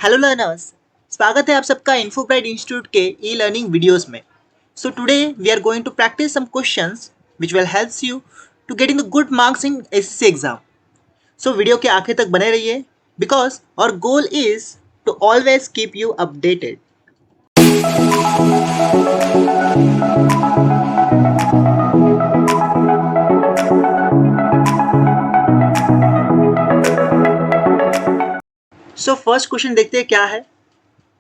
Hello learners, स्वागत है आप सबका इन्फोब्राइट इंस्टीट्यूट के ई लर्निंग वीडियोस में। So today we are going to practise some questions which will helps you to getting the good marks in SSC exam. So video के आखिर तक बने रहिए because our goal is to always keep you updated. So first question देखते हैं क्या है।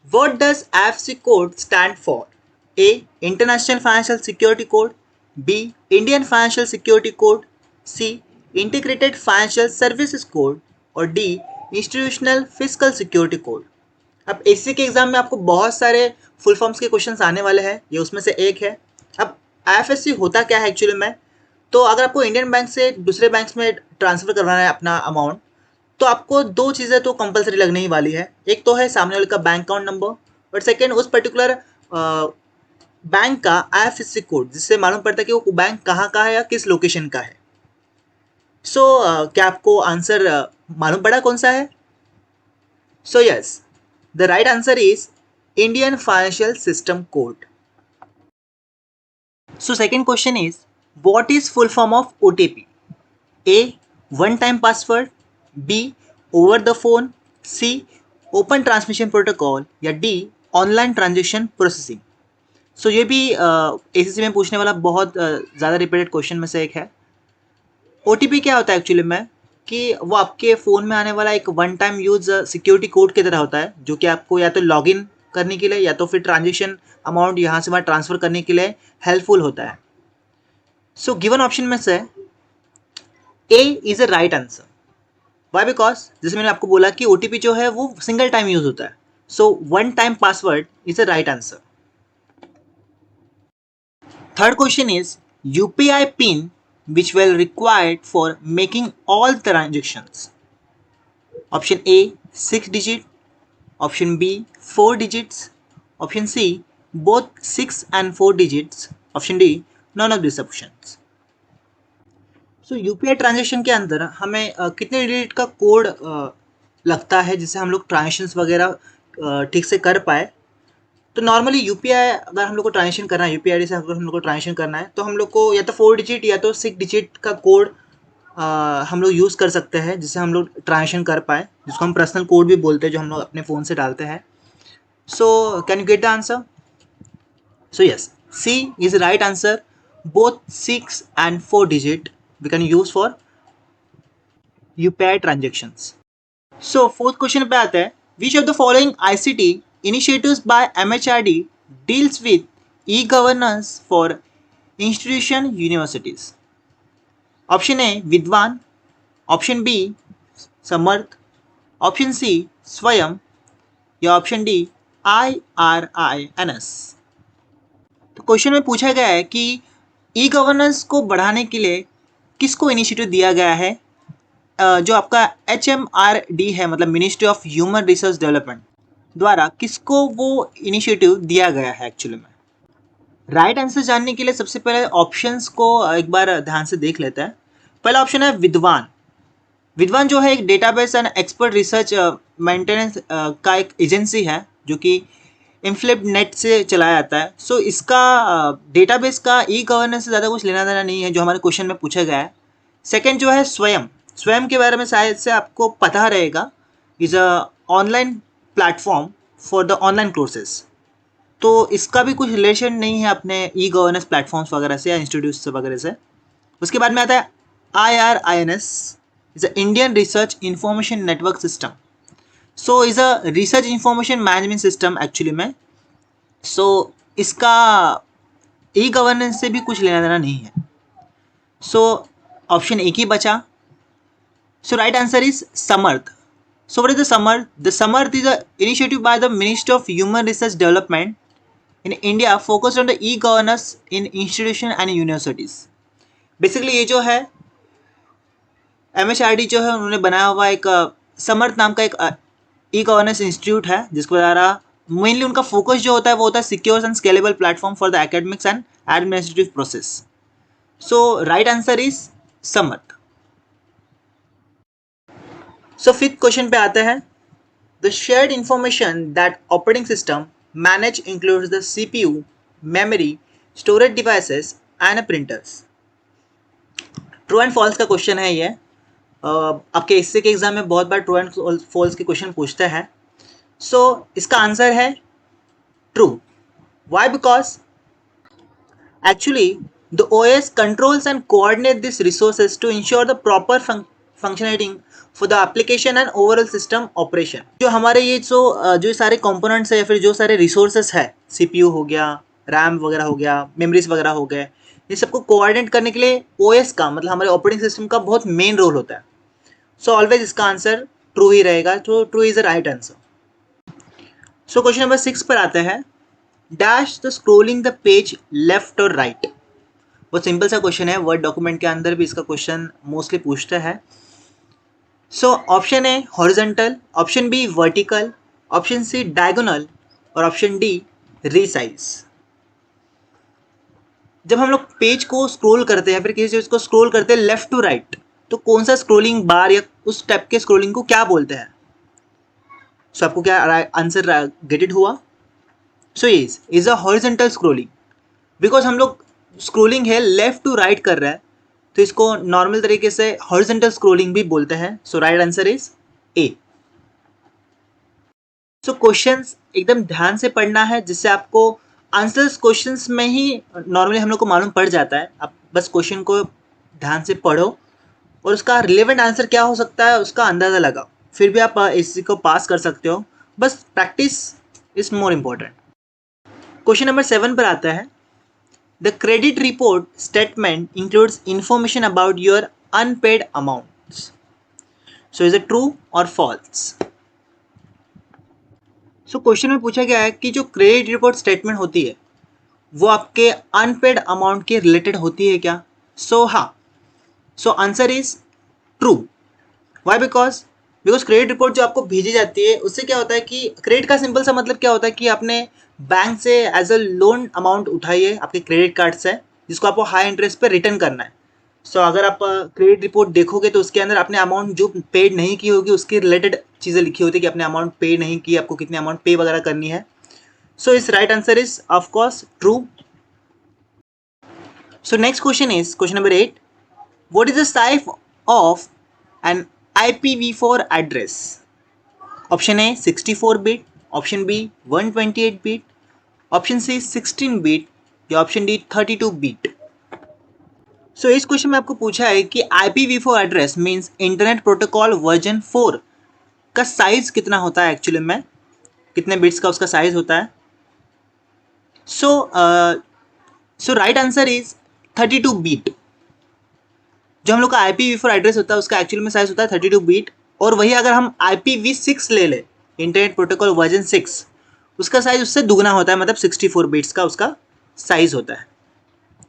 What does IFSC code stand for? A. International Financial Security Code. B. Indian Financial Security Code. C. Integrated Financial Services Code. और D. Institutional Fiscal Security Code. अब SC के exam में आपको बहुत सारे फुल फॉर्म्स के क्वेश्चंस आने वाले हैं, ये उसमें से एक है। अब आईएफएससी होता क्या है एक्चुअली में, तो अगर आपको इंडियन बैंक से दूसरे बैंक्स में ट्रांसफ़र करवाना है अपना अमाउंट, तो आपको दो चीज़ें तो कंपलसरी लगने ही वाली है। एक तो है सामने वाले का बैंक अकाउंट नंबर और सेकंड उस पर्टिकुलर बैंक का आईएफएससी कोड, जिससे मालूम पड़ता है कि वो बैंक कहाँ का है या किस लोकेशन का है। सो क्या आपको आंसर मालूम पड़ा कौन सा है? So yes, the right answer is Indian financial system code. So second question is what is full form of OTP? A. One time password. B. Over the phone. C. Open transmission protocol. या D. Online transaction processing. So ये भी SSC में पूछने वाला बहुत ज़्यादा repeated question में से एक है। ओटीपी क्या होता है एक्चुअली में, कि वो आपके फ़ोन में आने वाला एक one time use security code की तरह होता है, जो कि आपको या तो लॉगिन करने के लिए या तो फिर ट्रांजेक्शन अमाउंट यहाँ से वहाँ ट्रांसफ़र करने के लिए हेल्पफुल होता है। सो गिवन ऑप्शन में से A is a right answer. Why? Because जैसे मैंने आपको बोला कि ओटीपी जो है वो सिंगल टाइम यूज होता है, so one time password is a right answer. Third question is UPI pin which will required for making all transactions. Option A 6 digit, option B 4 digits, option C both 6 and 4 digits, option D none of these options. So UPI transaction के अंदर हमें कितने digit का code लगता है जिससे हम लोग ट्रांजेक्शन्स वगैरह ठीक से कर पाए। तो नॉर्मली यूपीआई अगर हम लोग को ट्रांजेक्शन करना है, यूपीआई से अगर हम लोग को ट्रांजेक्शन करना है, तो हम लोग को या तो 4 डिजिट या तो 6 डिजिट का कोड हम लोग यूज़ कर सकते हैं जिससे हम लोग ट्रांजेक्शन कर पाए, जिसको हम पर्सनल कोड भी बोलते हैं, जो हम लोग अपने फ़ोन से डालते हैं। So can you get the answer? So yes, C is right answer. Both 6 and 4 digit we can use for UPI transactions. So fourth question पे आते हैं, which of the following ICT initiatives by MHRD deals with e governance for institution universities? Option A Vidwan, option B Samarth, option C Swayam, या option D IRINS। तो question में पूछा गया है कि ई गवर्नेंस को बढ़ाने के लिए किसको इनिशिएटिव दिया गया है। जो आपका HMRD है, मतलब ministry of human resource development द्वारा किसको वो इनिशिएटिव दिया गया है एक्चुअली में। राइट आंसर जानने के लिए सबसे पहले ऑप्शंस को एक बार ध्यान से देख लेते हैं। पहला ऑप्शन है विद्वान। विद्वान जो है एक database and expert research maintenance का एक एजेंसी है जो कि इन्फ्लिप नेट से चलाया जाता है। सो इसका डेटाबेस का ई गवर्नेंस से ज़्यादा कुछ लेना देना नहीं है जो हमारे क्वेश्चन में पूछा गया है। सेकेंड जो है स्वयं, स्वयं के बारे में शायद से आपको पता रहेगा, is a online platform for the online courses. तो इसका भी कुछ रिलेशन नहीं है अपने ई गवर्नेंस प्लेटफॉर्म्स वगैरह से या इंस्टीट्यूट्स वगैरह से। उसके बाद में आता है IRINS, is a Indian research information network system. So is a research information management system actually में। सो इसका ई गवर्नेंस से भी कुछ लेना देना नहीं है। सो ऑप्शन एक ही बचा। So right answer is Samarth. So what is the Samarth? The Samarth is an initiative by the Ministry of Human Research Development in India focused on the e-governance in institution and universities. Basically ये जो है MHRD जो है उन्होंने बनाया हुआ एक समर्थ नाम का एक ई गवर्नेंस इंस्टीट्यूट है, जिसके द्वारा मेनली उनका फोकस जो होता है वो होता है secure and scalable platform for the academics and administrative process. So right answer is Samarth. So fifth question पे आते हैं, The shared information that operating system manage includes the CPU, memory, storage devices and printers. True and false का question है ये। आपके SC के exam में बहुत बार ट्रू एंड फॉल्स के क्वेश्चन पूछते हैं। सो इसका आंसर है true. Why? Because actually the OS controls and coordinate these resources to ensure the proper functionality for the application and overall system operation। जो हमारे ये जो सारे components है या फिर जो सारे resources है, CPU हो गया, RAM वगैरह हो गया, memories वगैरह हो गए, ये सबको कोऑर्डिनेट करने के लिए OS का मतलब हमारे ऑपरेटिंग सिस्टम का बहुत मेन रोल होता है। सो ऑलवेज इसका आंसर ट्रू ही रहेगा, तो true is the right answer. So question number 6 पर आते हैं। Dash the scrolling the page left और राइट। बहुत सिंपल सा क्वेश्चन है, वर्ड डॉक्यूमेंट के अंदर भी इसका क्वेश्चन मोस्टली पूछता है। So option A horizontal, option B vertical, option C diagonal और ऑप्शन डी रीसाइज। जब हम लोग पेज को स्क्रॉल करते हैं फिर किसी चीज को स्क्रॉल करते हैं लेफ्ट टू राइट, तो कौन सा स्क्रॉलिंग बार या उस टाइप के स्क्रॉलिंग को क्या बोलते हैं? सो आपको क्या आंसर गेट इट हुआ? सो is a horizontal scrolling. Because हम लोग स्क्रॉलिंग है लेफ्ट टू राइट कर रहा है, तो इसको नॉर्मल तरीके से हॉरिजॉन्टल स्क्रॉलिंग भी बोलते हैं। So right answer is A. So questions एकदम ध्यान से पढ़ना है, जिससे आपको आंसर्स क्वेश्चंस में ही नॉर्मली हम लोग को मालूम पड़ जाता है। आप बस क्वेश्चन को ध्यान से पढ़ो और उसका रिलेवेंट आंसर क्या हो सकता है उसका अंदाज़ा लगाओ, फिर भी आप इसी को पास कर सकते हो। बस practice is more important. Question number 7 पर आता है। The credit report statement includes information about your unpaid amounts. So is it true और फॉल्स? सो क्वेश्चन में पूछा गया है कि जो क्रेडिट रिपोर्ट स्टेटमेंट होती है वो आपके अनपेड अमाउंट के रिलेटेड होती है क्या? सो हाँ। So answer is true. Why? Because credit report जो आपको भेजी जाती है उससे क्या होता है कि क्रेडिट का सिंपल सा मतलब क्या होता है कि आपने बैंक से एज अ लोन अमाउंट उठाई है आपके क्रेडिट कार्ड से, जिसको आपको हाई इंटरेस्ट पे रिटर्न करना है। सो अगर आप क्रेडिट रिपोर्ट देखोगे तो उसके अंदर आपने अमाउंट जो पेड नहीं की होगी उसके रिलेटेड चीज़ें लिखी होती है कि आपने अमाउंट पे नहीं की, आपको कितने अमाउंट पे वगैरह करनी है। सो इस right answer is of course true. So next question is question number 8। What is the size of an IPv4 address? Option A 64 bit, option B 128 bit, option C 16 bit या option D 32 bit. So इस question में आपको पूछा है कि IPv4 address means internet protocol version 4 का size कितना होता है, एक्चुअली में कितने बिट्स का उसका साइज होता है। So right answer is 32 bit. जो हम लोग का IPv4 एड्रेस होता है उसका एक्चुअल में साइज होता है 32 बिट, और वही अगर हम IPv6 ले ले, इंटरनेट प्रोटोकॉल वर्जन 6, उसका साइज उससे दुगना होता है, मतलब 64 बिट्स का उसका साइज होता है।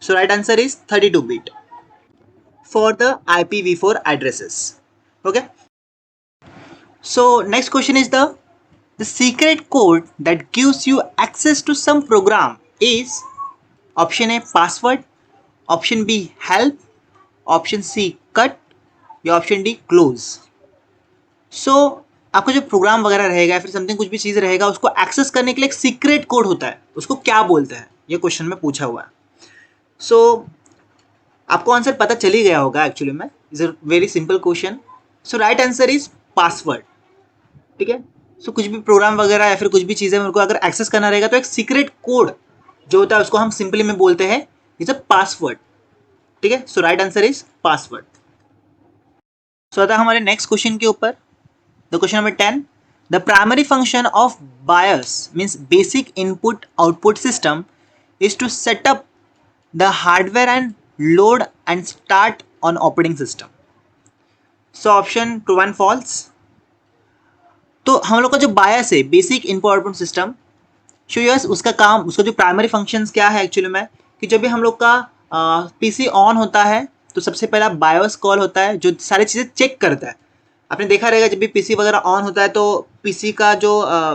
So right answer is 32 bit for the IPv4 addresses. Okay, so next question is the secret code that gives you access to some program is option A password, option B help, option C cut या option D close. So आपका जो programme वगैरह रहेगा या फिर something कुछ भी चीज़ रहेगा उसको एक्सेस करने के लिए एक सीक्रेट कोड होता है, उसको क्या बोलते हैं, ये क्वेश्चन में पूछा हुआ है। सो आपको आंसर पता चल ही गया होगा एक्चुअली में, is a very simple question. So right answer is password. ठीक है, सो कुछ भी प्रोग्राम वगैरह या फिर कुछ भी चीज़ें उनको अगर एक्सेस करना रहेगा तो एक सीक्रेट कोड जो होता है उसको हम सिंपली में बोलते हैं इज अ पासवर्ड। ठीक है, so right answer is password. So आता है हमारे नेक्स्ट क्वेश्चन के ऊपर, the question number 10। The primary function of BIOS means basic input output system is to set up the hardware and load and start on operating system. So option true and false. तो हम लोग का जो BIOS है, basic input output system, so yes उसका काम, उसका जो प्राइमरी फंक्शंस क्या है एक्चुअली में, कि जब भी हम लोग का PC ऑन होता है तो सबसे पहला BIOS कॉल होता है जो सारी चीज़ें चेक करता है। आपने देखा रहेगा जब भी PC वगैरह ऑन होता है तो PC का जो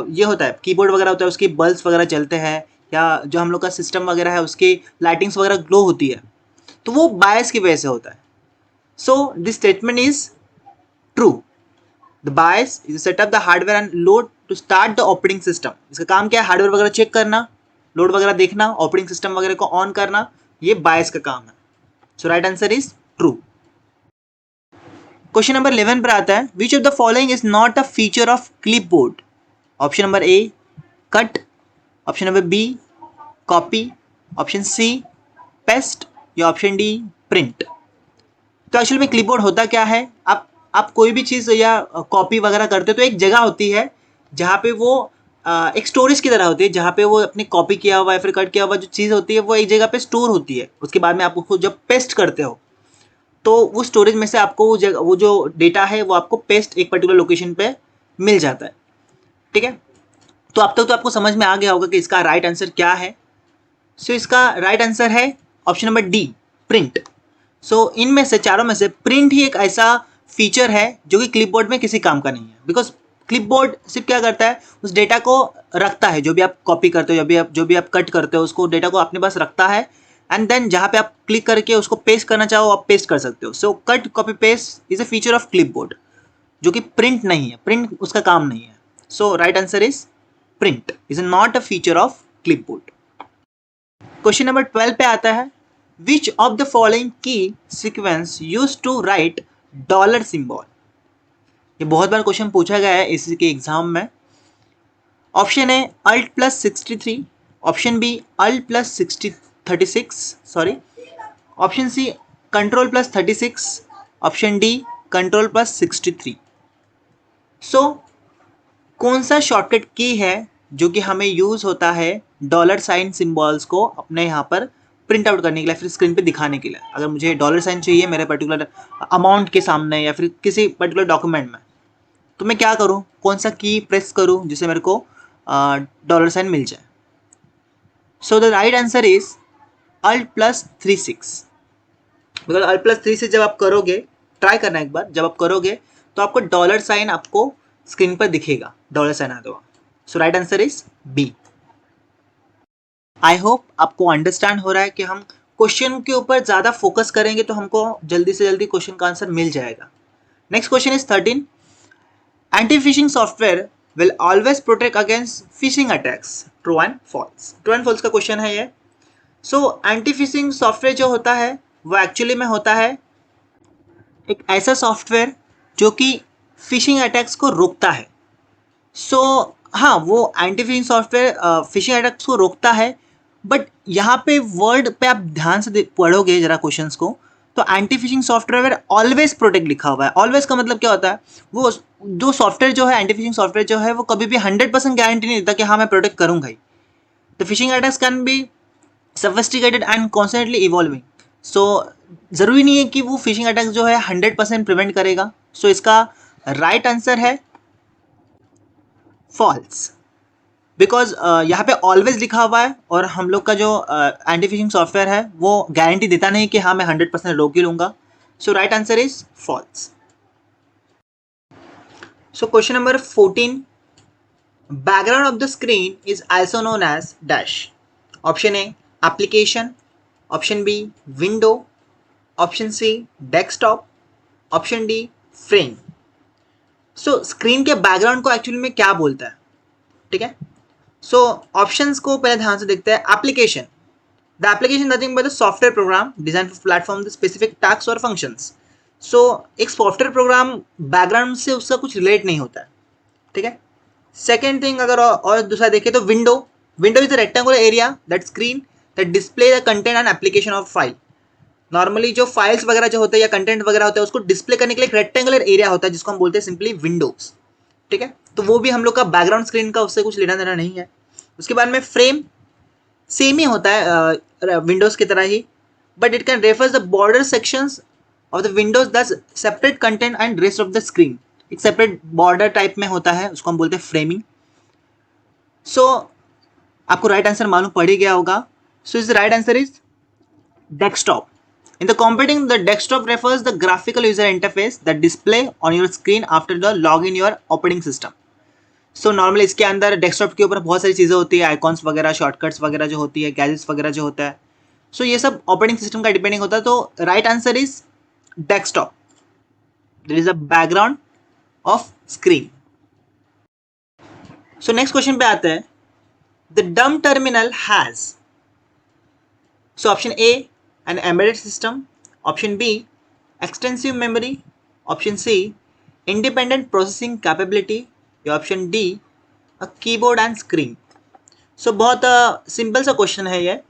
ये होता है कीबोर्ड वगैरह होता है उसकी बल्ब्स वगैरह चलते हैं, या जो हम लोग का सिस्टम वगैरह है उसकी लाइटिंग्स वगैरह ग्लो होती है, तो वो BIOS की वजह से होता है। So this statement is true. The BIOS is set up the hardware and load to start the operating system. इसका काम क्या है? हार्डवेयर वगैरह चेक करना, लोड वगैरह देखना, ऑपरेटिंग सिस्टम वगैरह को ऑन करना, ये बायस का काम है। So right answer is true. Question number 11 पर आता है, which of the following is not a feature of clipboard? Option number A cut, option number B copy, option C paste या ऑप्शन डी प्रिंट। तो actually में clipboard होता क्या है? आप कोई भी चीज़ या कॉपी वगैरह करते हो तो एक जगह होती है जहाँ पे वो एक स्टोरेज की तरह होती है, जहाँ पे वो अपनी कॉपी किया हुआ या फिर कट किया हुआ जो चीज़ होती है वो एक जगह पे स्टोर होती है। उसके बाद में आप उसको जब पेस्ट करते हो तो वो स्टोरेज में से आपको वो जो डेटा है वो आपको पेस्ट एक पर्टिकुलर लोकेशन पे मिल जाता है। ठीक है, तो अब तक तो आपको समझ में आ गया होगा कि इसका राइट आंसर क्या है। सो इसका राइट आंसर है ऑप्शन नंबर डी प्रिंट। सो इनमें से चारों में से प्रिंट ही एक ऐसा फीचर है जो कि क्लिपबोर्ड में किसी काम का नहीं है, बिकॉज क्लिपबोर्ड सिर्फ क्या करता है, उस डेटा को रखता है, जो भी आप कॉपी करते हो, जो भी आप कट करते हो उसको डेटा को अपने पास रखता है एंड देन जहाँ पे आप क्लिक करके उसको पेस्ट करना चाहो आप पेस्ट कर सकते हो। So cut copy paste is a feature of clipboard, जो कि प्रिंट नहीं है, प्रिंट उसका काम नहीं है। So right answer is print is not a feature of clipboard. Question number 12 पे आता है, which of the following key sequence use to write dollar symbol? ये बहुत बार क्वेश्चन पूछा गया है इसी के एग्जाम में। Option A alt plus 63, option B alt plus 36, sorry, option C control plus 36, option D control plus 63। So कौन सा शॉर्टकट की है जो कि हमें यूज होता है डॉलर साइन सिंबल्स को अपने यहाँ पर प्रिंट आउट करने के लिए, फिर स्क्रीन पे दिखाने के लिए? अगर मुझे डॉलर साइन चाहिए मेरे पर्टिकुलर अमाउंट के सामने या फिर किसी पर्टिकुलर डॉक्यूमेंट में, तो मैं क्या करूँ, कौन सा की प्रेस करूँ जिससे मेरे को डॉलर साइन मिल जाए? So the right answer is alt plus 36। Because alt plus 36 जब आप करोगे, ट्राई करना एक बार, जब आप करोगे तो आपको डॉलर साइन आपको स्क्रीन पर दिखेगा, डॉलर साइन आता हुआ। So right answer is B. I hope आपको अंडरस्टैंड हो रहा है कि हम क्वेश्चन के ऊपर ज़्यादा फोकस करेंगे तो हमको जल्दी से जल्दी क्वेश्चन का आंसर मिल जाएगा। Next question is 13, anti phishing software will always protect against phishing attacks, true and false? True and false का क्वेश्चन है ये। सो एंटी फिशिंग सॉफ्टवेयर जो होता है वो एक्चुअली में होता है एक ऐसा सॉफ्टवेयर जो कि फिशिंग अटैक्स को रोकता है। सो हाँ, वो anti phishing software phishing attacks को रोकता है, बट यहाँ पे वर्ड पे आप ध्यान से पढ़ोगे जरा क्वेश्चंस को, तो anti phishing software always protect लिखा हुआ है। ऑलवेज का मतलब क्या होता है, वो जो सॉफ्टवेयर जो है, एंटी फिशिंग सॉफ्टवेयर जो है, वो कभी भी 100% गारंटी नहीं देता कि हाँ मैं प्रोटेक्ट करूँगा ही। The phishing attacks can be sophisticated and constantly evolving. So ज़रूरी नहीं है कि वो फिशिंग अटैक्स जो है 100% प्रिवेंट करेगा। सो इसका राइट आंसर है फॉल्स, बिकॉज यहाँ पे ऑलवेज लिखा हुआ है और हम लोग का जो एंटी फिशिंग सॉफ्टवेयर है वो गारंटी देता नहीं कि हाँ मैं 100% रोक ही लूँगा। So right answer is false. So question number 14, background of the screen is also known as dash. Option A application, option B window, option C desktop, option D frame. So screen के background को actually में क्या बोलता है? ठीक है, so options को पहले ध्यान से देखते हैं। Application, the application nothing but the software program design for platform the specific task और फंक्शंस। सो एक सॉफ्टवेयर प्रोग्राम बैकग्राउंड से उसका कुछ रिलेट नहीं होता है। ठीक है, सेकेंड थिंग अगर और दूसरा देखें तो window, window is the rectangular area that screen that display the content and application of file. Normally जो फाइल्स वगैरह जो होते हैं या कंटेंट वगैरह होता है उसको डिस्प्ले करने के लिए एक रेक्टेंगुलर एरिया होता है जिसको हम बोलते हैं सिंपली विंडोज। ठीक है, तो वो भी हम लोग का बैकग्राउंड स्क्रीन का उससे कुछ लेना देना नहीं है। उसके बाद में फ्रेम सेम ही होता है विंडोज की तरह ही, but it can refers the border sections of the windows that's separate content and rest of the screen. एक सेपरेट बॉर्डर टाइप में होता है, उसको हम बोलते हैं फ्रेमिंग। सो आपको राइट आंसर मालूम पड़ ही गया होगा। So is the right answer is desktop. In the computing, the desktop refers the graphical user interface that display on your screen after the login your operating system. So normally इसके अंदर desktop के ऊपर बहुत सारी चीज़ें होती है, icons वगैरह, शॉर्टकट्स वगैरह जो होती है, गैजेट्स वगैरह जो होता है। सो ये सब ऑपरेटिंग सिस्टम का डिपेंडिंग होता है। तो right answer is desktop. There is a background of screen. So next question पे आते हैं, the dumb terminal has, so option A an embedded system, option B extensive memory, option C independent processing capability, या option D a keyboard and screen. So बहुत simple सा question है ये।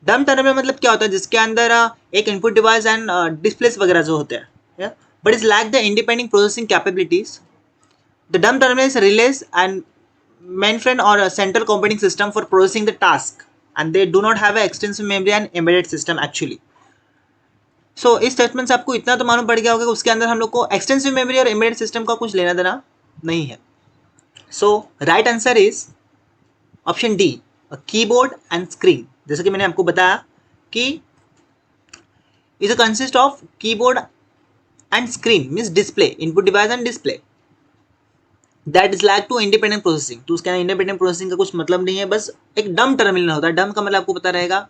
डम terminal मतलब क्या होता है, जिसके अंदर एक इनपुट डिवाइस एंड डिस्प्लेस वगैरह जो होते हैं, but is lack the independent processing capabilities. The dumb terminal is relies and mainframe or a central computing system for processing the task, and they do not have a extensive memory and embedded system actually. So इस statement से आपको इतना तो मालूम पड़ गया होगा कि उसके अंदर हम लोग को एक्सटेंसिव मेमोरी और एम्बेडेड सिस्टम का कुछ लेना देना नहीं है। So right answer is option D, keyboard and screen. जैसे कि मैंने आपको बताया कि is consist of keyboard and screen means display, input device and display, that is lack to independent processing. तो उसके अंदर इंडिपेंडेंट प्रोसेसिंग का कुछ मतलब नहीं है, बस एक डम टर्मिनल होता है। डम का मतलब आपको पता रहेगा,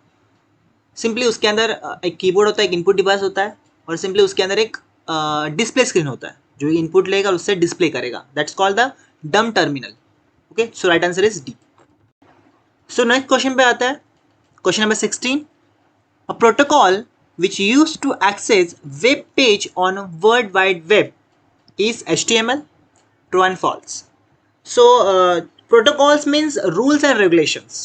सिंपली उसके अंदर एक कीबोर्ड होता है, एक इनपुट डिवाइस होता है, और सिंपली उसके अंदर एक डिस्प्ले स्क्रीन होता है जो इनपुट लेगा और उससे डिस्प्ले करेगा। That's called the dumb terminal. Okay, so right answer is D. So next question पे आता है, question number 16, a protocol which used to access web page on World Wide Web is HTML, true and false. So protocols means rules and regulations,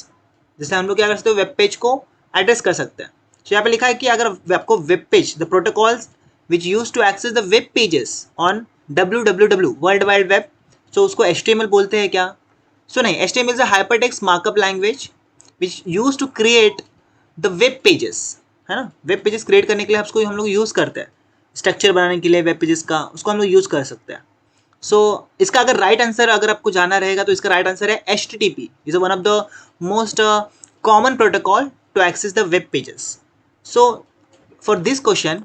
जैसे हम लोग क्या कर सकते हैं, वेब पेज को एड्रेस कर सकते हैं। तो यहाँ पे लिखा है कि अगर आपको web page, the protocols which use to access the web pages on www world wide web, so उसको HTML बोलते हैं क्या? सो नहीं, HTML is a hypertext markup language which use to create the web pages, है ना। Web pages create करने के लिए उसको हम लोग यूज़ करते हैं, स्ट्रक्चर बनाने के लिए वेब पेजेस का, उसको हम लोग यूज़ कर सकते हैं। सो इसका अगर राइट आंसर अगर आपको जाना रहेगा तो इसका राइट आंसर है HTTP is one of the most common protocol to access the web pages. So for this question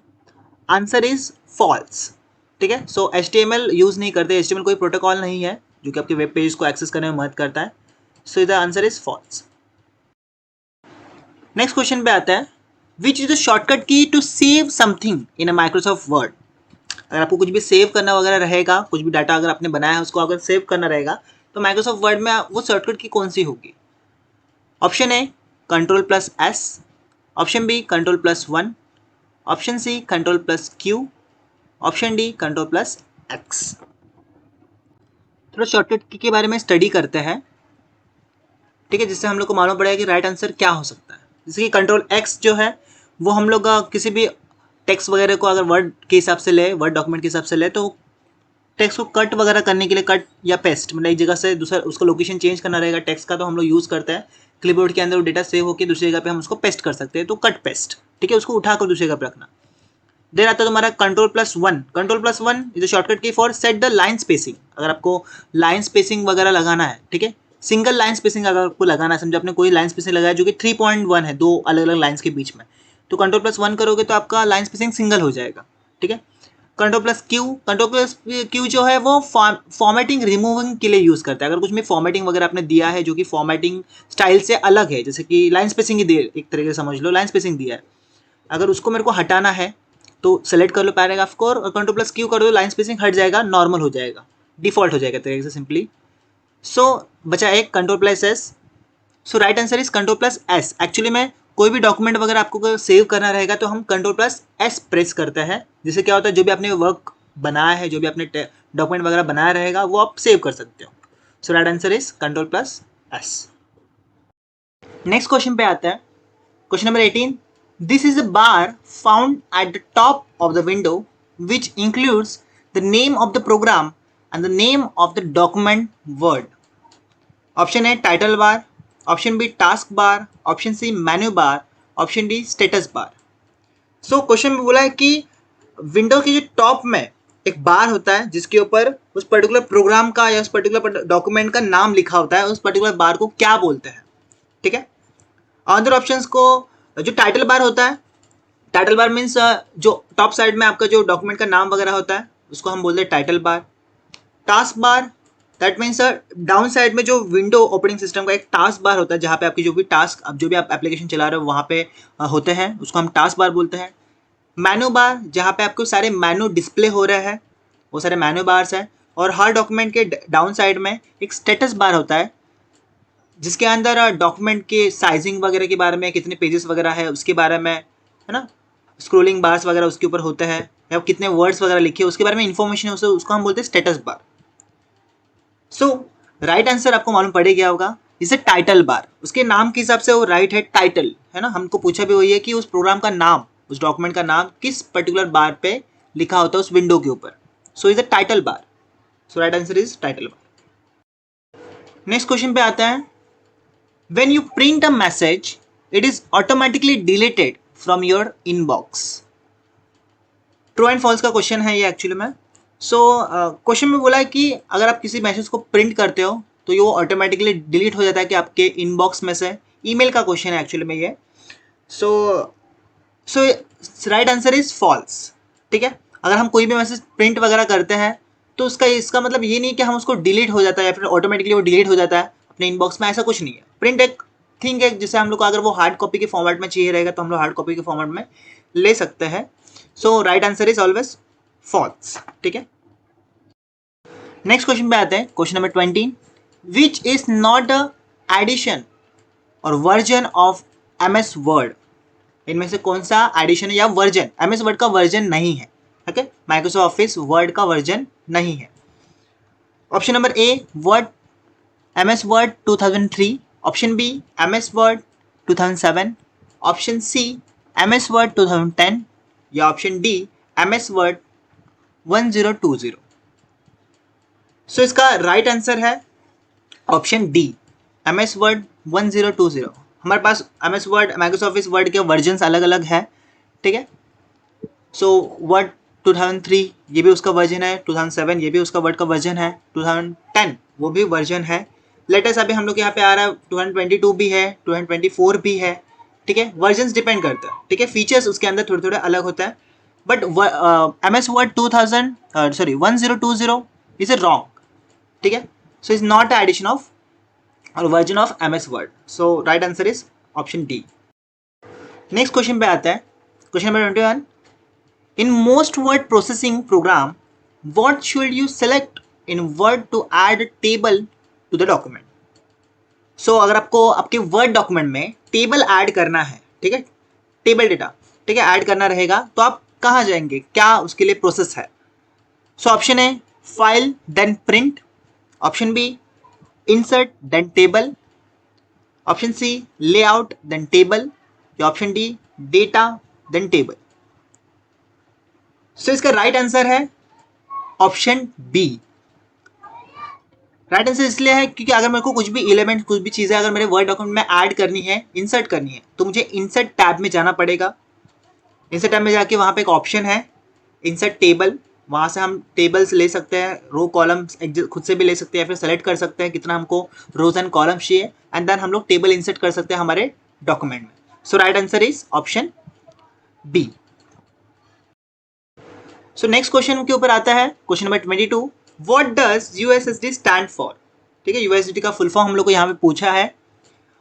answer is false, ठीक है। सो HTML यूज़ नहीं करते, HTML कोई प्रोटोकॉल नहीं है जो कि आपके वेब पेज को एक्सेस करने में मदद करता है। So the answer is false. Next question पे आता है, which is the shortcut key to save something in a Microsoft Word. अगर आपको कुछ भी सेव करना वगैरह रहेगा, कुछ भी डाटा अगर आपने बनाया है उसको अगर सेव करना रहेगा तो माइक्रोसॉफ्ट वर्ड में वो शॉर्टकट की कौन सी होगी? Option A Ctrl+S, option B Ctrl+1, option C Ctrl+Q, option D Ctrl+X। थोड़ा शॉर्टकट की के बारे में स्टडी करते हैं, ठीक है, जिससे हम लोग को मालूम पड़ेगा कि राइट आंसर क्या हो सकता है। जैसे कि Ctrl+X जो है वो हम लोग किसी भी टेक्स्ट वगैरह को अगर वर्ड के हिसाब से ले, वर्ड डॉक्यूमेंट के हिसाब से ले, तो टेक्स्ट को कट वगैरह करने के लिए, कट या पेस्ट, मतलब एक जगह से दूसरा उसका लोकेशन चेंज करना रहेगा टेक्स्ट का, तो हम लोग यूज़ करते हैं क्लिपबोर्ड के अंदर वो डेटा सेव होकर दूसरी जगह पे हम उसको पेस्ट कर सकते हैं, तो कट पेस्ट, ठीक है, उसको उठाकर दूसरी जगह पर रखना। देन आता है तुम्हारा Ctrl+1। Ctrl+1 is a shortcut key for set the line spacing. अगर आपको लाइन स्पेसिंग वगैरह लगाना है, ठीक है, सिंगल लाइन स्पेसिंग अगर आपको लगाना है, समझो आपने कोई लाइन स्पेसिंग लगाया जो कि 3.1 है, दो अलग अलग लाइन्स के बीच में, तो Ctrl+1 करोगे तो आपका लाइन स्पेसिंग सिंगल हो जाएगा, ठीक है। Ctrl+Q जो है वो फॉर्मेटिंग रिमूविंग के लिए यूज़ करता है। अगर कुछ में फॉर्मेटिंग वगैरह आपने दिया है जो कि फॉर्मेटिंग स्टाइल से अलग है, जैसे कि लाइन स्पेसिंग ही दिए, एक तरीके से समझ लो लाइन स्पेसिंग दिया है, अगर उसको मेरे को हटाना है तो सेलेक्ट कर लो पैराग्राफ को और Ctrl+Q कर दो, लाइन स्पेसिंग हट जाएगा, नॉर्मल हो जाएगा, डिफॉल्ट हो जाएगा तरीके से सिंपली। सो बचा एक Ctrl+S। So right answer is Ctrl+S। Actually में कोई भी डॉक्यूमेंट वगैरह आपको सेव करना रहेगा तो हम Ctrl+S प्रेस करते हैं, जिससे क्या होता है जो भी आपने वर्क बनाया है, जो भी आपने डॉक्यूमेंट वगैरह बनाया रहेगा वो आप सेव कर सकते हो। So right answer is Ctrl+S। Next question पे आता है, question number 18, this is a bar found at the top of the window which includes the name of the program and the name of the document word. Option A title bar, option B task bar, option C menu bar, option D status bar. So question में बोला है कि window के जो top में एक बार होता है जिसके ऊपर उस पर्टिकुलर प्रोग्राम का या उस पर्टिकुलर डॉक्यूमेंट का नाम लिखा होता है, उस पर्टिकुलर बार को क्या बोलते हैं, ठीक है। अदर ऑप्शंस को, जो टाइटल बार होता है, टाइटल बार मीन्स जो टॉप साइड में आपका जो डॉक्यूमेंट का नाम वगैरह होता है उसको हम बोलते हैं title bar. Task bar that means down side में जो विंडो ऑपरेटिंग सिस्टम का एक टास्क बार होता है जहाँ पे आपकी जो भी टास्क, अब जो भी आप एप्लीकेशन चला रहे हो वहाँ पे होते हैं, उसको हम टास्क बार बोलते हैं। मेनू बार जहाँ पे आपको सारे मेनू डिस्प्ले हो रहे हैं, वो सारे मेनू बार्स हैं। और हर डॉक्यूमेंट के डाउन साइड में एक स्टेटस बार होता है जिसके अंदर डॉक्यूमेंट के साइजिंग वगैरह के बारे में, कितने पेजेस वगैरह है उसके बारे में, है ना, स्क्रोलिंग बार्स वगैरह उसके ऊपर होते हैं, या कितने वर्ड्स वगैरह लिखे उसके बारे में इंफॉर्मेशन है, उसको हम बोलते हैं status bar. So right answer आपको मालूम पड़ गया होगा, इसे टाइटल बार, उसके नाम के हिसाब से वो राइट है, टाइटल है ना। हमको पूछा भी वही है कि उस प्रोग्राम का नाम, उस डॉक्यूमेंट का नाम किस पर्टिकुलर बार पे लिखा होता है उस विंडो के ऊपर। So is a title bar. So right answer is title bar. Next question पे आता है, when you print a message it is automatically deleted from your inbox. True and false का क्वेश्चन है ये एक्चुअली में। सो question में बोला है कि अगर आप किसी मैसेज को प्रिंट करते हो तो ये वो ऑटोमेटिकली डिलीट हो जाता है कि आपके इनबॉक्स में से। ईमेल का क्वेश्चन है एक्चुअली में ये। सो राइट आंसर इज फॉल्स। ठीक है, अगर हम कोई भी मैसेज प्रिंट वगैरह करते हैं तो इसका मतलब ये नहीं कि हम उसको डिलीट हो जाता है या फिर ऑटोमेटिकली वो डिलीट हो जाता है अपने इनबॉक्स में, ऐसा कुछ नहीं है। प्रिंट एक थिंग है जिसे हम लोग को अगर वो हार्ड कॉपी के फॉर्मेट में चाहिए रहेगा तो हम लोग हार्ड कॉपी के फॉर्मेट में ले सकते हैं। So right answer is always false. ठीक है, नेक्स्ट क्वेश्चन पे आते हैं, question number 20, which is not a edition और वर्जन ऑफ MS वर्ड। इनमें से कौन सा एडिशन या वर्जन MS वर्ड का वर्जन नहीं है। ओके, माइक्रोसॉफ्ट ऑफिस वर्ड का वर्जन नहीं है। Option number A word MS word 2003, option B MS word 2007, option C MS word 2010 या ऑप्शन डी MS वर्ड 1020। सो इसका राइट आंसर है ऑप्शन डी MS वर्ड 1020। हमारे पास MS word, Microsoft office word के versions अलग अलग है। ठीक है, सो वर्ड 2003 ये भी उसका वर्जन है, 2007 ये भी उसका वर्ड का वर्जन है, 2010 वो भी वर्जन है। लेटेस्ट अभी हम लोग यहाँ पे आ रहा है 2022 भी है, 2024 भी है। ठीक है, वर्जन्स डिपेंड करता है। ठीक है, फीचर्स उसके अंदर थोड़े थोड़े अलग होता है, but MS word 1020 is a wrong. ठीक है, so is not edition of और version of MS word. So right answer is option D. Next question पे आता है, question number 21, in most word processing program what should you select in word to add a table to the document। so अगर आपको आपके word document में table add करना है, ठीक है, टेबल डेटा, ठीक है, ऐड करना रहेगा तो आप कहाँ जाएंगे, क्या उसके लिए प्रोसेस है। So option A file then print, option B insert then table, option C layout then table या option D data then table. So इसका राइट आंसर है ऑप्शन बी। राइट आंसर इसलिए है क्योंकि अगर मेरे को कुछ भी एलिमेंट, कुछ भी चीज़ें अगर मेरे वर्ड डॉक्यूमेंट में ऐड करनी है, इंसर्ट करनी है, तो मुझे इंसर्ट टैब में जाना पड़ेगा। इंसर्ट टैब में जाके वहाँ पे एक ऑप्शन है इंसर्ट टेबल, वहाँ से हम टेबल्स ले सकते हैं, रो कॉलम खुद से भी ले सकते हैं, फिर सेलेक्ट कर सकते हैं कितना हमको रोज एंड कॉलम चाहिए, एंड देन हम लोग टेबल इंसर्ट कर सकते हैं हमारे डॉक्यूमेंट में। So right answer is option B. So next question के ऊपर आता है, question number 22, what does USSD stand for. ठीक है, USSD का फुल फॉर्म हम लोग को यहाँ पे पूछा है।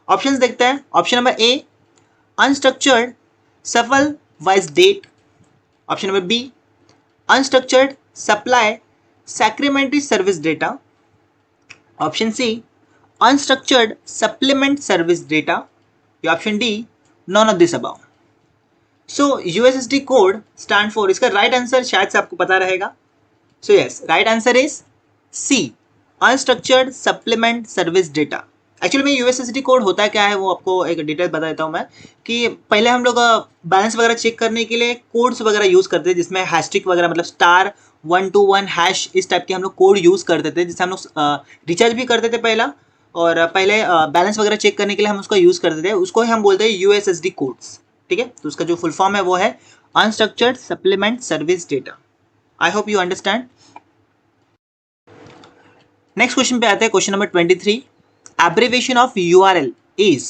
ऑप्शंस देखते हैं, ऑप्शन नंबर ए अनस्ट्रक्चर्ड सफल wise date, option number B unstructured supply supplementary service data, option C unstructured supplement service data या option D none of this above. So USSD code stand for, इसका right answer शायद से आपको पता रहेगा। So yes, right answer is C unstructured supplement service data. Actually में USSD code होता है क्या है वो आपको एक डिटेल बता देता हूँ मैं, कि पहले हम लोग बैलेंस वगैरह चेक करने के लिए कोड्स वगैरह यूज़ करते थे, जिसमें हैशट्रिक वगैरह मतलब *121 हैश इस टाइप के हम लोग कोड यूज़ करते थे, जिससे हम लोग रिचार्ज भी करते थे पहला, और पहले बैलेंस वगैरह चेक करने के लिए हम उसका यूज़ करते थे, उसको ही हम बोलते हैं USSD कोड्स। ठीक है, तो उसका जो फुल फॉर्म है वो है unstructured supplement service data. I hope you understand. Next question पे आते हैं, question number 23, abbreviation of URL is.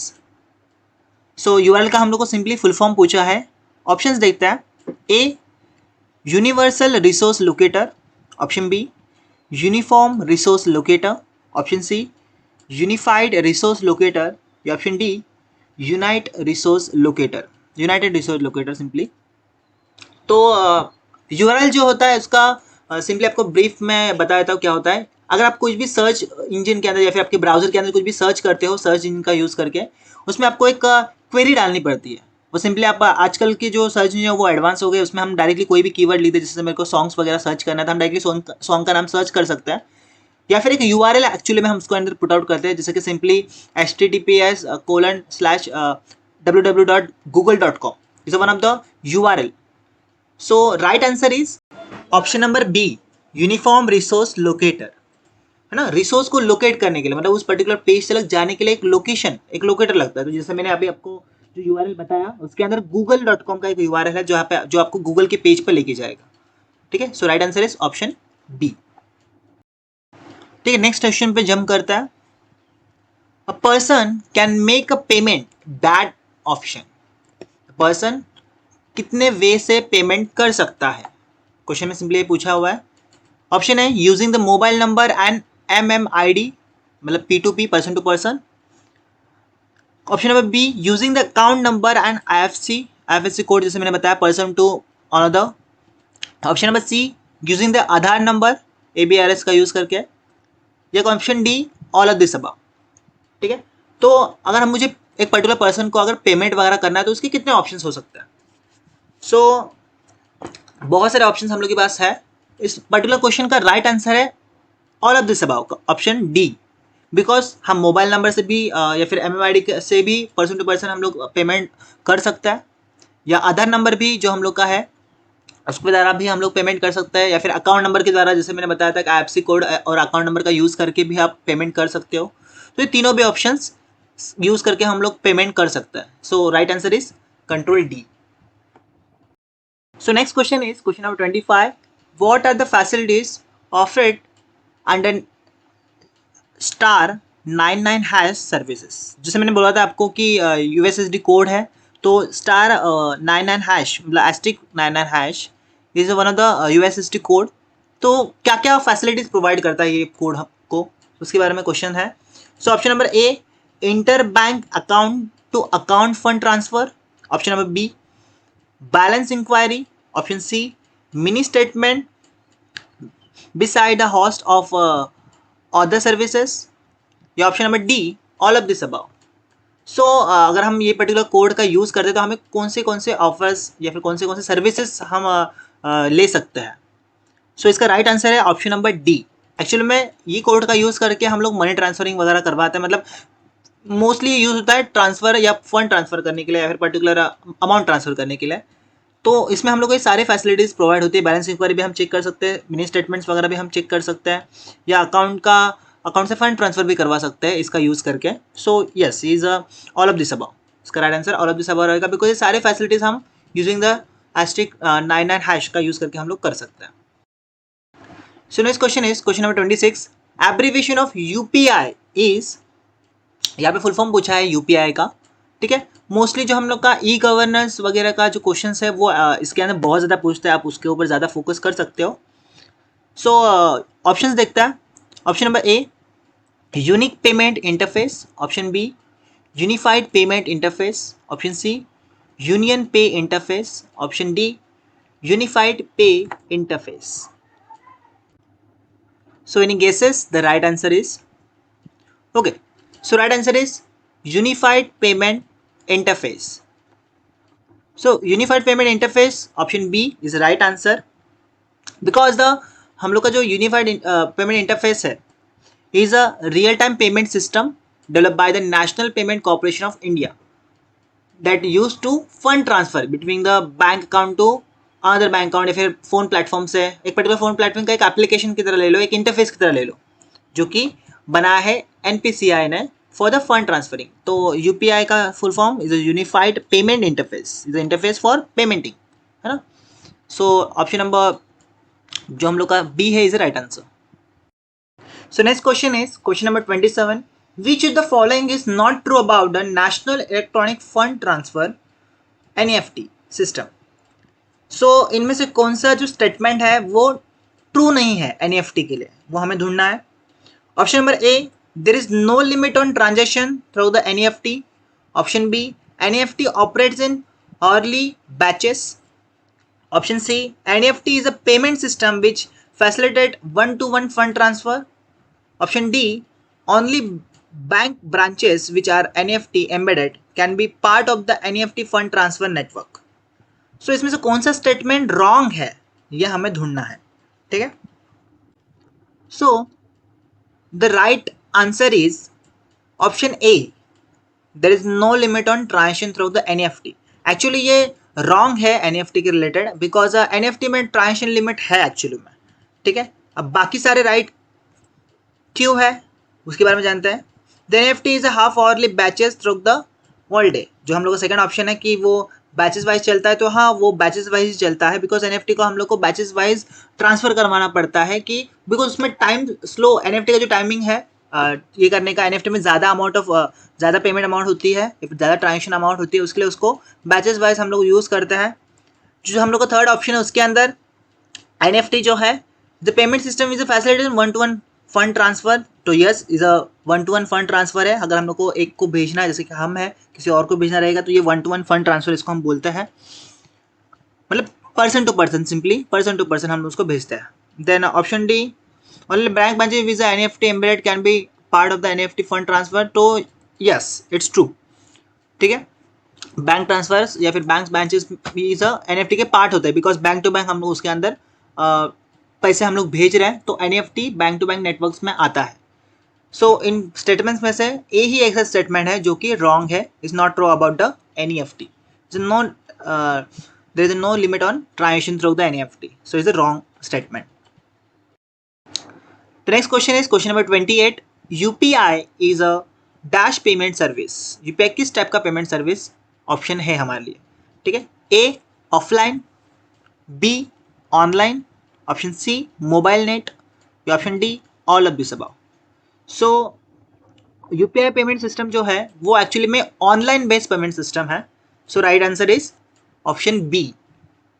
So URL का हम लोग को सिंपली फुल फॉर्म पूछा है। ऑप्शंस देखते हैं, A universal resource locator, option B uniform resource locator, option C unified resource locator या option D unite resource locator, united resource locator simply. तो URL जो होता है उसका सिंपली आपको ब्रीफ में बता देता हूँ क्या होता है। अगर आप कुछ भी सर्च इंजन के अंदर या फिर आपके ब्राउजर के अंदर कुछ भी सर्च करते हो सर्च इंजन का यूज़ करके, उसमें आपको एक क्वेरी डालनी पड़ती है। वो सिंपली आप आजकल के जो सर्च इंजन है वो एडवांस हो गए, उसमें हम डायरेक्टली कोई भी कीवर्ड लिखते हैं, जैसे मेरे को सॉन्ग्स वगैरह सर्च करना है तो हम डायरेक्टली सॉन्ग का नाम सर्च कर सकते हैं, या फिर एक यूआरएल एक्चुअली में हम उसको अंदर पुट आउट करते हैं, जैसे कि simply https://www.google.com is one of the URL. So right answer is option number B, uniform resource locator, है ना। रिसोर्स को लोकेट करने के लिए, मतलब उस पर्टिकुलर पेज तक जाने के लिए एक लोकेशन, एक लोकेटर लगता है। तो जैसे मैंने अभी आपको जो यूआरएल बताया उसके अंदर google.com का एक यूआरएल है जो जो आपको गूगल के पेज पर लेके जाएगा। ठीक है, so right answer is option B. ठीक है, नेक्स्ट क्वेश्चन पे जंप करता है। A person can make a payment that option, person कितने वे से पेमेंट कर सकता है, क्वेश्चन में सिंपली पूछा हुआ है। ऑप्शन है using the mobile number and MMID, मतलब P2P, person to person. Option number B, using the account number and IFSC code, जैसे मैंने बताया, person to another. Option number C, using the Aadhaar number ABRS का use करके, या option D, all of this above. ठीक है, तो अगर हम मुझे एक पर्टिकुलर पर्सन को अगर पेमेंट वगैरह करना है तो उसके कितने ऑप्शंस हो सकते हैं। सो बहुत सारे ऑप्शंस हम लोग के पास है। इस पर्टिकुलर क्वेश्चन का राइट आंसर है all of this above, option D, because हम मोबाइल नंबर से भी या फिर MMID से भी पर्सन टू पर्सन हम लोग पेमेंट कर सकते हैं, या आधार नंबर भी जो हम लोग का है उसके द्वारा भी हम लोग पेमेंट कर सकते हैं, या फिर अकाउंट नंबर के द्वारा, जैसे मैंने बताया था कि IFSC कोड और अकाउंट नंबर का यूज़ करके भी आप पेमेंट कर सकते हो। तो ये तीनों भी ऑप्शंस यूज़ करके हम लोग पेमेंट कर सकते हैं। So right answer is control D. So next question is question number 25, what are the facilities offered under *99# services. जैसे मैंने बोला था आपको कि USSD कोड है, तो *99# मतलब *99# is one of the USSD code. तो क्या क्या फैसिलिटीज प्रोवाइड करता है ये कोड हमको, उसके बारे में क्वेश्चन है। So option number A, inter bank account to account fund transfer. Option number B, balance enquiry. Option C, mini statement beside the host of other services, या option number D, all of this above. So अगर हम ये particular code का use करते हैं तो हमें कौन से ऑफर्स या फिर कौन से सर्विसेज हम ले सकते हैं। सो इसका राइट आंसर है ऑप्शन नंबर डी। एक्चुअली में ये कोड का यूज़ करके हम लोग मनी ट्रांसफरिंग वगैरह करवाते हैं, मतलब मोस्टली यूज़ होता है ट्रांसफ़र या फंड ट्रांसफ़र करने के लिए या फिर पर्टिकुलर अमाउंट ट्रांसफ़र करने के लिए। तो इसमें हम लोग को ये सारे फैसिलिटीज़ प्रोवाइड होती है। बैलेंस इंक्वायरी भी हम चेक कर सकते हैं, मिनी स्टेटमेंट्स वगैरह भी हम चेक कर सकते हैं, या अकाउंट से फंड ट्रांसफर भी करवा सकते हैं इसका यूज़ करके। So yes, is all of this above. इसका right answer all of this above रहेगा, बिकॉज ये सारे फैसिलिटीज़ हम यूजिंग द *99# का यूज़ करके हम लोग कर सकते हैं। सो next question is question number 26, abbreviation of UPI is, यहाँ पे फुल फॉर्म पूछा है UPI का। ठीक है, मोस्टली जो हम लोग का ई गवर्नेंस वगैरह का जो क्वेश्चन है वो इसके अंदर बहुत ज़्यादा पूछते हैं, आप उसके ऊपर ज़्यादा फोकस कर सकते हो। सो ऑप्शंस देखते हैं। Option number A, unique payment interface. Option B, unified payment interface. Option C, union pay interface. Option D, unified pay interface. So any guesses? The right answer is okay, so right answer is unified payment interface. So unified payment interface option B is the right answer, because the हम लोग का जो unified payment interface है is a real time payment system developed by the National Payment Corporation of India that used to fund transfer between the bank account to other bank account, या फिर phone platform से एक particular phone platform का एक application की तरह ले लो, एक इंटरफेस की तरह ले लो, जो कि बना है NPCI ने फॉर द फंड ट्रांसफरिंग। तो UPI का full form is a unified payment interface, is interface for paymenting, है ना। सो ऑप्शन नंबर जो हम लोग का बी है is the right answer. So next question is question number 27, which of the following is not true about the national electronic fund transfer NEFT system. So इनमें से कौन सा जो स्टेटमेंट है वो ट्रू नहीं है NEFT के लिए, वो हमें ढूंढना है। Option number A, there is no limit on transaction through the NEFT. Option B, NEFT operates in early batches. Option C, NEFT is a payment system which facilitate one-to-one fund transfer. Option D, only bank branches which are NEFT embedded can be part of the NEFT fund transfer network. So इसमें से कौन सा statement wrong है ये हमें ढूंढना है, ठीक है. So the right answer is option A, there is no limit on transaction through the NEFT. Actually ये रॉन्ग है NEFT के रिलेटेड, बिकॉज NEFT में ट्रांजेक्शन लिमिट है एक्चुअली में, ठीक है. अब बाकी सारे राइट क्यों है उसके बारे में जानते हैं. The NEFT is a half hourly batches through the whole day. जो हम लोग का सेकंड ऑप्शन है कि वो बैचेस वाइज चलता है, तो हाँ वो बैचेस वाइज ही चलता है, बिकॉज NEFT को हम लोग को बैचेस वाइज ट्रांसफर करवाना पड़ता है, कि बिकॉज उसमें टाइम स्लो, NEFT का जो टाइमिंग है ये करने का, NEFT में ज़्यादा अमाउंट ऑफ ज़्यादा पेमेंट अमाउंट होती है, ज़्यादा ट्रांजेक्शन अमाउंट होती है, उसके लिए उसको बैचेस वाइज हम लोग यूज़ करते हैं. जो हम लोग का थर्ड ऑप्शन है उसके अंदर NEFT जो है, the payment system is a facilitated one to one fund transfer. तो yes is a one to one fund transfer है. अगर हम लोग को एक को भेजना है, जैसे कि हम है किसी और को भेजना रहेगा, तो ये one to one fund transfer इसको हम बोलते हैं, मतलब person to person, simply person to person हम उसको भेजते हैं. Then option D, only bank branches with NEFT embedded can be part of the NEFT fund transfer. तो यस इट्स ट्रू, ठीक है. बैंक ट्रांसफर्स या फिर बैंक ब्रांचेस भी इज NEFT के पार्ट होते हैं, बिकॉज बैंक टू बैंक हम लोग उसके अंदर पैसे हम लोग भेज रहे हैं, तो NEFT bank to bank networks में आता है. सो इन स्टेटमेंट्स में से ए ही एक स्टेटमेंट है जो कि रॉन्ग है. Is not true about the NEFT. There is no limit on transaction through the NEFT. So it's a wrong statement. The next question is question number 28. UPI is a dash payment service. UPI किस type का payment service option है हमारे लिए, ठीक है. A offline, B online, option C mobile net, या option D all of this above. So UPI payment system जो है वो एक्चुअली में ऑनलाइन बेस्ड पेमेंट सिस्टम है. So right answer is option B,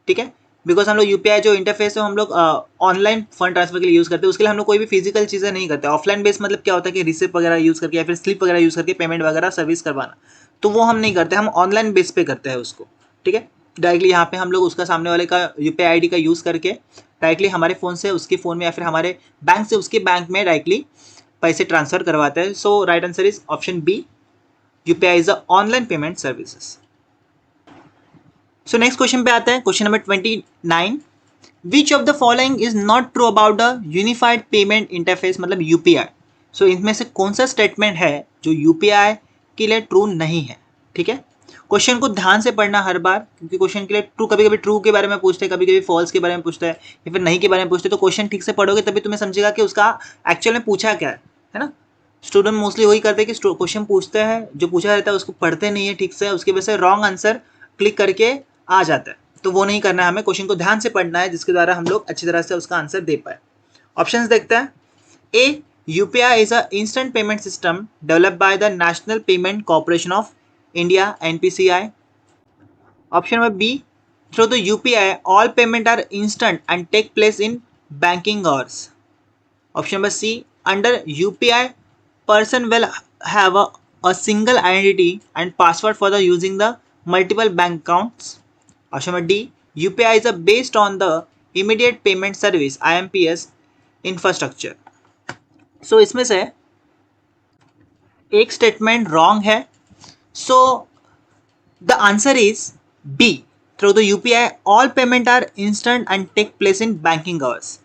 ठीक है. बिकॉज हम लोग UPI जो इंटरफेस है हम लोग ऑनलाइन फंड ट्रांसफर के लिए यूज़ करते हैं, उसके लिए हम लोग कोई भी फिजिकल चीज़ें नहीं करते. ऑफलाइन बेस मतलब क्या होता है कि रिसिप्ट वगैरह यूज़ करके या फिर स्लिप वगैरह यूज़ करके पेमेंट वगैरह सर्विस करवाना, तो वो हम नहीं करते, हम ऑनलाइन बेस पे करते हैं उसको, ठीक है. डायरेक्टली यहाँ पे हम लोग उसका सामने वाले का UPI ID का यूज़ करके डायरेक्टली हमारे फ़ोन से उसके फ़ोन में या फिर हमारे बैंक से उसके बैंक में डायरेक्टली पैसे ट्रांसफ़र करवाते हैं. So right answer is option B, UPI is a online payment services. So next question पे आते हैं, question number 29. Which of the following is not true about the unified payment interface, मतलब UPI. So इनमें से कौन सा statement है जो UPI के लिए ट्रू नहीं है, ठीक है. क्वेश्चन को ध्यान से पढ़ना हर बार, क्योंकि क्वेश्चन के लिए ट्रू, कभी कभी ट्रू के बारे में पूछते हैं, कभी कभी फॉल्स के बारे में पूछते हैं, या फिर नहीं के बारे में पूछते हैं. तो क्वेश्चन ठीक से पढ़ोगे तभी तुम्हें समझेगा कि उसका एक्चुअल में पूछा क्या है ना. स्टूडेंट मोस्टली वही करते हैं कि क्वेश्चन पूछते हैं, जो पूछा रहता है उसको पढ़ते नहीं है ठीक से, उसकी वजह से रॉन्ग आंसर क्लिक करके आ जाता है. तो वो नहीं करना है, हमें क्वेश्चन को ध्यान से पढ़ना है, जिसके द्वारा हम लोग अच्छी तरह से उसका आंसर दे पाए. ऑप्शंस देखते हैं. A UPI is a instant payment system developed by the National Payment Corporation of India NPCI. Option number B, through the UPI all payment are instant and take place in banking hours. Option number C, under UPI person will have a single identity and password for the using the multiple bank accounts. Option number D, UPI is based on the immediate payment service IMPS infrastructure. So इसमें से एक statement wrong है. So the answer is B, through the UPI all payment are instant and take place in banking hours.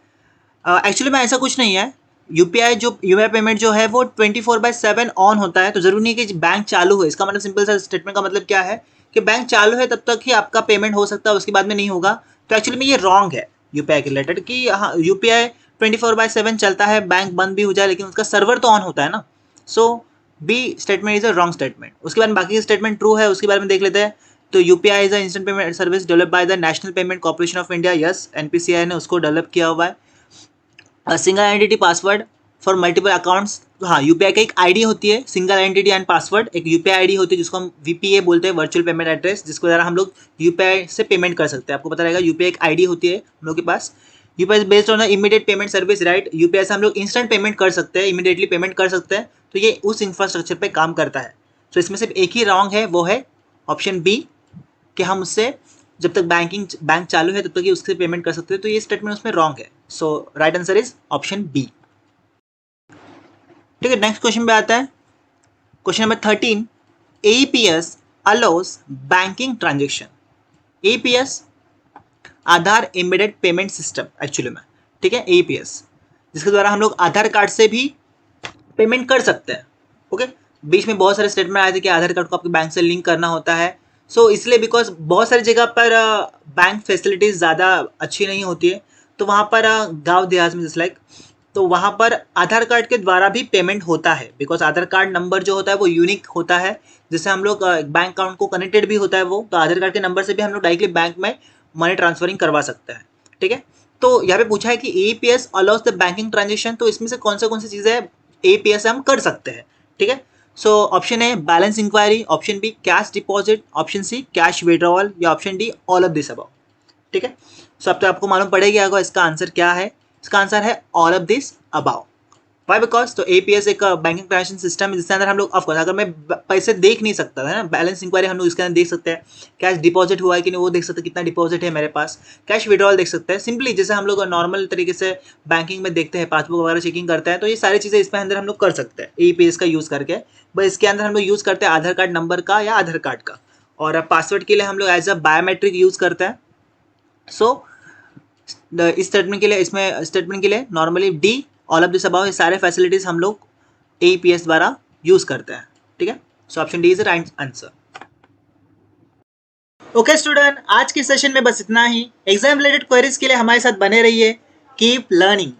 Actually में ऐसा कुछ नहीं है. UPI payment जो है वो 24/7 ऑन होता है. तो जरूरी नहीं कि बैंक चालू है, इसका मतलब सिंपल सा स्टेटमेंट का मतलब क्या है कि बैंक चालू है तब तक ही आपका पेमेंट हो सकता है, उसके बाद में नहीं होगा. तो एक्चुअली में ये रॉन्ग है UPI के रिलेटेड कि हाँ UPI 24/7 चलता है, बैंक बंद भी हो जाए लेकिन उसका सर्वर तो ऑन होता है ना. So B statement is a wrong statement. उसके बाद बाकी स्टेटमेंट ट्रू है, उसके बारे में देख लेते हैं. तो UPI is a instant payment service developed by the National Payment Corporation of India. Yes NPCI ने उसको डेवलप किया हुआ है. Single identity password for multiple accounts. हाँ UPI का एक ID होती है, सिंगल आइडेंटिटी एंड पासवर्ड. एक UPI ID होती है जिसको हम VPA बोलते हैं, वर्चुअल पेमेंट एड्रेस, जिसके द्वारा हम लोग UPI से पेमेंट कर सकते हैं. आपको पता रहेगा UPI एक ID होती है हम लोग के पास. UPI is based on immediate payment service, right. UPI से हम लोग इंस्टेंट पेमेंट कर सकते हैं, इमीडिएटली पेमेंट कर सकते हैं. तो ये उस इंफ्रास्ट्रक्चर पर काम करता है. तो इसमें सिर्फ एक ही रॉन्ग है, वो है ऑप्शन बी कि हम उससे जब तक बैंक चालू है तब तक ही उससे पेमेंट कर सकते हो, तो ये स्टेटमेंट उसमें रॉन्ग है। So right answer is option B. ठीक है, नेक्स्ट क्वेश्चन पे आता है। Question number 13, AEPS allows banking transaction. AEPS Aadhaar embedded payment system actually में, ठीक है, एईपीएस, जिसके द्वारा हम लोग आधार कार्ड से भी पेमेंट कर सकते हैं। ओके, बीच में बहुत सारे स्टेटमेंट आए थे कि आधार कार्ड को आपके बैंक से लिंक करना होता है। सो इसलिए बिकॉज बहुत सारी जगह पर बैंक फैसिलिटीज़ ज़्यादा अच्छी नहीं होती है, तो वहाँ पर गांव देहात में जैसे लाइक, तो वहाँ पर आधार कार्ड के द्वारा भी पेमेंट होता है, बिकॉज आधार कार्ड नंबर जो होता है वो यूनिक होता है, जिससे हम लोग बैंक अकाउंट को कनेक्टेड भी होता है वो, तो आधार कार्ड के नंबर से भी हम लोग डायरेक्टली बैंक में मनी ट्रांसफरिंग करवा सकते हैं। ठीक है, तो यहाँ पे पूछा है कि AEPS allow us the banking transaction, तो इसमें से कौन सी चीज़ें एईपीएस हम कर सकते हैं। ठीक है, so option A balance enquiry, option B cash deposit, option C cash withdrawal, या option D all of this above. ठीक है, सो अब तो आपको मालूम पड़ेगा होगा इसका आंसर क्या है। इसका आंसर है all of this above. Why? Because तो एपीएस एक बैंकिंग ट्रांजेक्शन सिस्टम है जिसके अंदर हम लोग ऑफकोर्स अगर मैं पैसे देख नहीं सकता है ना, बैलेंस इंक्वायरी हम लोग इसके अंदर देख सकते हैं, कैश डिपॉजिट हुआ है कि नहीं वो देख सकते हैं, कितना डिपॉजिट है मेरे पास, कैश विड्रॉल देख सकते हैं, सिंपली जैसे हम लोग नॉर्मल तरीके से बैंकिंग में देखते हैं, पासबुक वगैरह चेकिंग करते हैं, तो ये सारी चीज़ें इसमें अंदर हम लोग कर सकते हैं एपीएस का यूज़ करके। बस इसके अंदर हम लोग यूज़ करते हैं आधार कार्ड नंबर का या आधार कार्ड का, और पासवर्ड के लिए हम लोग एज अ बायोमेट्रिक यूज़ करते हैं। सो इस स्टेटमेंट के लिए, इसमें स्टेटमेंट के लिए normally D all of this above, ये सारे फैसिलिटीज हम लोग एईपीएस द्वारा यूज करते हैं। ठीक है, so option D is the right answer. Okay student, आज के सेशन में बस इतना ही। एग्जाम रिलेटेड क्वेरीज के लिए हमारे साथ बने रहिए। Keep learning.